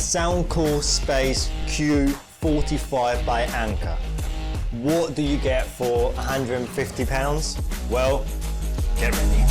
Soundcore Space Q45 by Anker. What do you get for £150? Well, get ready.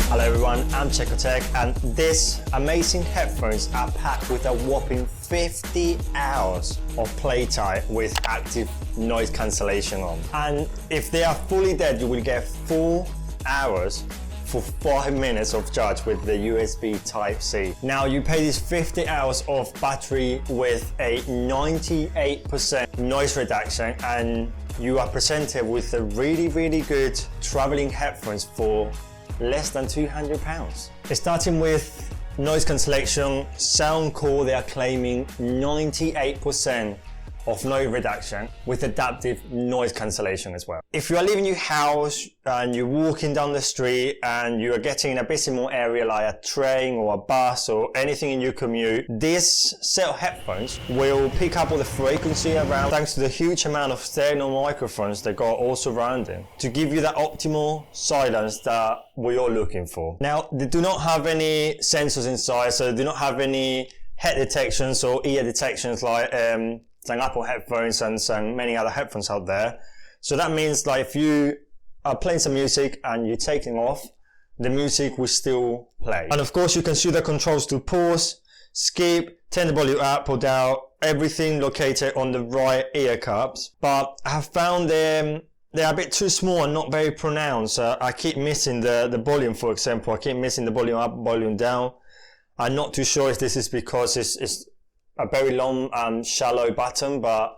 Hello everyone, I'm Checotech, and these amazing headphones are packed with a whopping 50 hours of playtime with active noise cancellation on. And if they are fully dead, you will get 4 hours for 5 minutes of charge with the USB Type-C. Now you pay these 50 hours of battery with a 98% noise reduction, and you are presented with a really good traveling headphones for less than £200. Starting with noise cancellation, Soundcore, they are claiming 98% of noise reduction with adaptive noise cancellation as well. If you are leaving your house and you're walking down the street and you are getting in a busy more area like a train or a bus or anything in your commute, this set of headphones will pick up all the frequency around thanks to the huge amount of stereo microphones they got all surrounding to give you that optimal silence that we're all looking for. Now, they do not have any sensors inside, so they do not have any head detections or ear detections like some Apple headphones and some many other headphones out there. So that means like if you are playing some music and you're taking off, the music will still play. And of course you can see the controls to pause, skip, turn the volume up or down, everything located on the right ear cups. But I have found they're a bit too small and not very pronounced. I keep missing the volume, for example. I keep missing the volume up, volume down. I'm not too sure if this is because it's a very long shallow button, but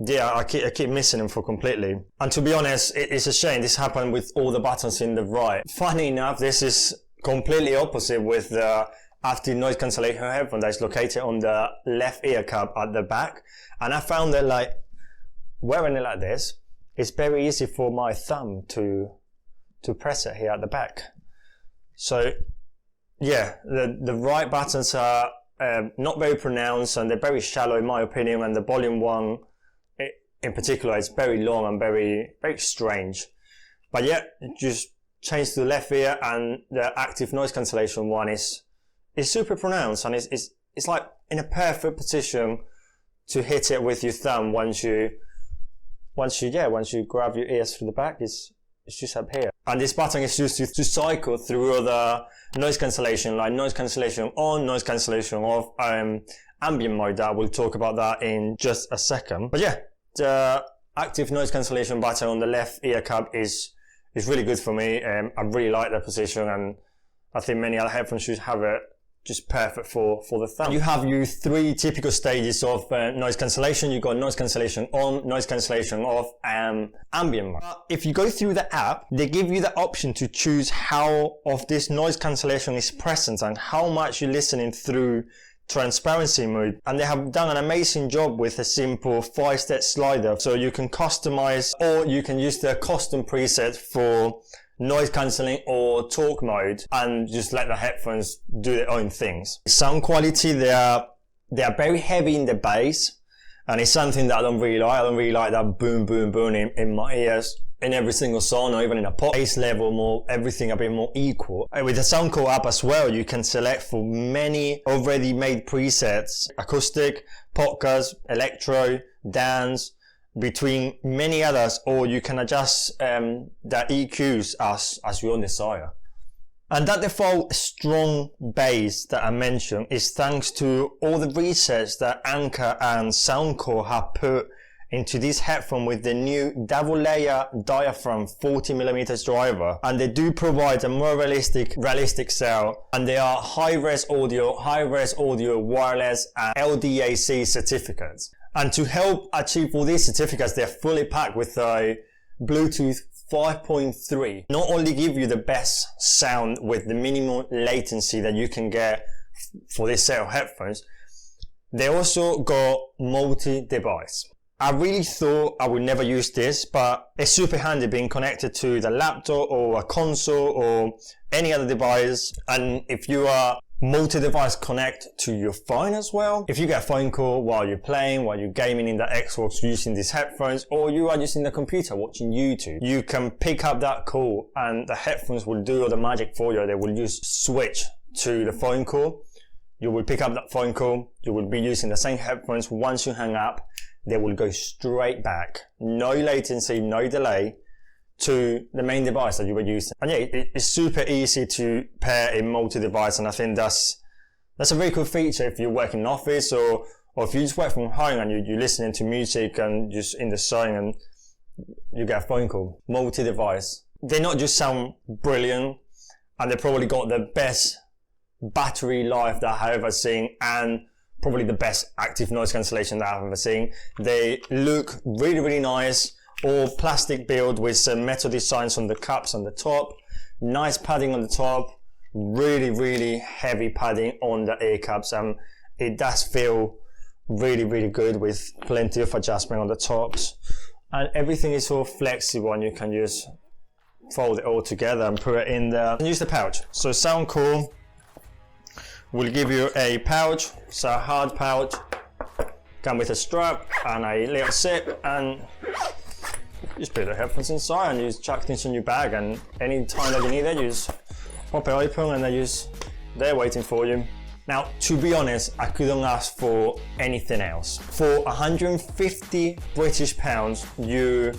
yeah, I keep missing them for completely. And to be honest, it's a shame this happened with all the buttons in the right. Funny enough, this is completely opposite with the active noise cancellation headphone that is located on the left ear cup at the back. And I found that like wearing it like this, it's very easy for my thumb to press it here at the back. So yeah, the right buttons are not very pronounced and they're very shallow in my opinion, and the volume one in particular is very long and very strange. But yeah, just change to the left ear and the active noise cancellation one is super pronounced, and it's like in a perfect position to hit it with your thumb once you grab your ears through the back. It's just up here. And this button is used to cycle through other noise cancellation, like noise cancellation on, noise cancellation off, ambient mode. That we'll talk about that in just a second. But yeah, the active noise cancellation button on the left ear cup is really good for me. I really like that position, and I think many other headphones should have it just perfect for the thumb. You have your 3 typical stages of noise cancellation. You got noise cancellation on, noise cancellation off, and ambient mode. If you go through the app, they give you the option to choose how of this noise cancellation is present and how much you're listening through transparency mode. And they have done an amazing job with a simple 5-step slider. So you can customize, or you can use the custom preset for noise cancelling or talk mode and just let the headphones do their own things. Sound quality, they are very heavy in the bass, and it's something that I don't really like. I don't really like that boom in my ears in every single song, or even in a pop bass level, more everything a bit more equal. And with the Soundcore app as well, you can select for many already made presets: acoustic, podcast, electro, dance, between many others, or you can adjust the EQs as you own desire. And that default strong bass that I mentioned is thanks to all the resets that Anker and Soundcore have put into this headphone with the new double layer diaphragm 40mm driver, and they do provide a more realistic sound, and they are high-res audio wireless and LDAC certificates. And to help achieve all these certificates, they're fully packed with a Bluetooth 5.3. Not only give you the best sound with the minimal latency that you can get for this set of headphones, they also got multi-device. I really thought I would never use this, but it's super handy being connected to the laptop or a console or any other device. And if you are multi-device, connect to your phone as well. If you get a phone call while you're playing, while you're gaming in the Xbox using these headphones, or you are using the computer watching YouTube, you can pick up that call and the headphones will do all the magic for you. They will just switch to the phone call. You will pick up that phone call, you will be using the same headphones. Once you hang up, they will go straight back, no latency, no delay, to the main device that you were using. And yeah, it's super easy to pair a multi-device, and I think that's a very cool feature if you work in an office, or if you just work from home and you're listening to music and just in the zone and you get a phone call. Multi-device. They not just sound brilliant, and they probably got the best battery life that I've ever seen, and probably the best active noise cancellation that I've ever seen. They look really, really nice. All plastic build with some metal designs on the cups on the top. Nice padding on the top. Really, really heavy padding on the ear cups. It does feel really, really good with plenty of adjustment on the tops. And everything is all flexible, and you can just fold it all together and put it in there. And use the pouch. So Soundcore will give you a pouch. It's a hard pouch. Come with a strap and a little zip, and you just put the headphones inside and you just chuck things in your bag, and any time that you need it, you just pop it open and they're just there waiting for you. Now, to be honest, I couldn't ask for anything else. For 150 British pounds, you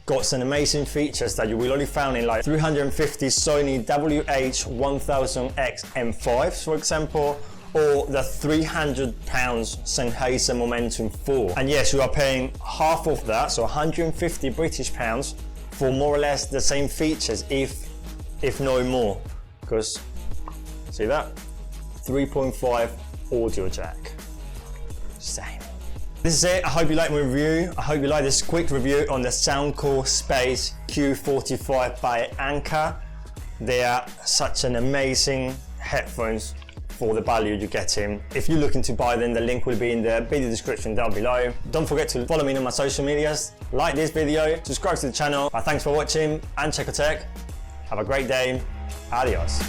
got some amazing features that you will only find in like 350 Sony WH-1000X M5s, for example, or the 300 pounds Sennheiser Momentum 4. And yes, you are paying half of that, so 150 British pounds for more or less the same features, if no more. Because, see that? 3.5 audio jack. Same. This is it. I hope you like my review. I hope you like this quick review on the Soundcore Space Q45 by Anker. They are such an amazing headphones for the value you're getting. If you're looking to buy them, the link will be in the video description down below. Don't forget to follow me on my social medias, like this video, subscribe to the channel. Thanks for watching, and Check Tech. Have a great day. Adios.